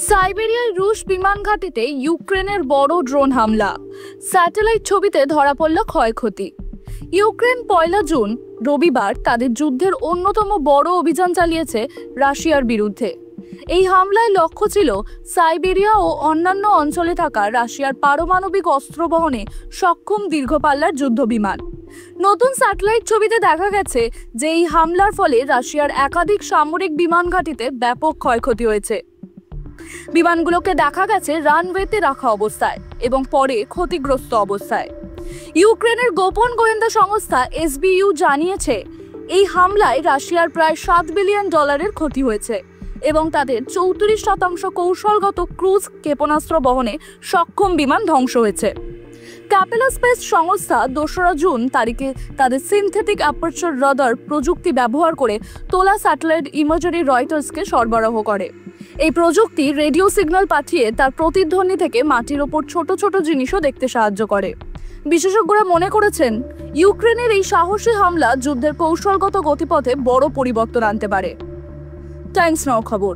সাইবেরিয়ায় রুশ বিমান ঘাঁটিতে ইউক্রেনের বড় ড্রোন হামলা, স্যাটেলাইট ছবিতে ধরা পড়ল ক্ষয়ক্ষতি। ইউক্রেন 1 জুন রবিবার তাদের যুদ্ধের অন্যতম বড় অভিযান চালিয়েছে রাশিয়ার বিরুদ্ধে। এই হামলায় লক্ষ্য ছিল সাইবেরিয়া ও অন্যান্য অঞ্চলে থাকা রাশিয়ার পারমাণবিক অস্ত্র বহনে সক্ষম দীর্ঘপাল্লার যুদ্ধবিমান। নতুন স্যাটেলাইট ছবিতে দেখা গেছে যে এই হামলার ফলে রাশিয়ার একাধিক সামরিক বিমান ঘাঁটিতে ব্যাপক ক্ষয়ক্ষতি হয়েছে। বিমানগুলোকে দেখা গেছে রানওয়েতে রাখা অবস্থায় এবং পরে ক্ষতিগ্রস্ত অবস্থায়। ইউক্রেনের গোপন গোয়েন্দা সংস্থা SBU জানিয়েছে এই হামলায় রাশিয়ার প্রায় $7 বিলিয়ন ক্ষতি হয়েছে এবং তাদের 34% কৌশলগত ক্রুজ ক্ষেপণাস্ত্র বহনে সক্ষম বিমান ধ্বংস হয়েছে। ক্যাপেলা স্পেস সংস্থা 2 জুন তারিখে তাদের সিনথেটিক অ্যাপারচার রাডার প্রযুক্তি ব্যবহার করে তোলা স্যাটেলাইট ইমেজারি রয়টার্সকে সরবরাহ করে। এই প্রযুক্তি রেডিও সিগন্যাল পাঠিয়ে তার প্রতিধ্বনি থেকে মাটির ওপর ছোট ছোট জিনিসও দেখতে সাহায্য করে। বিশেষজ্ঞরা মনে করেছেন ইউক্রেনের এই সাহসী হামলা যুদ্ধের কৌশলগত গতিপথে বড় পরিবর্তন আনতে পারে। টাইমস নাও খবর।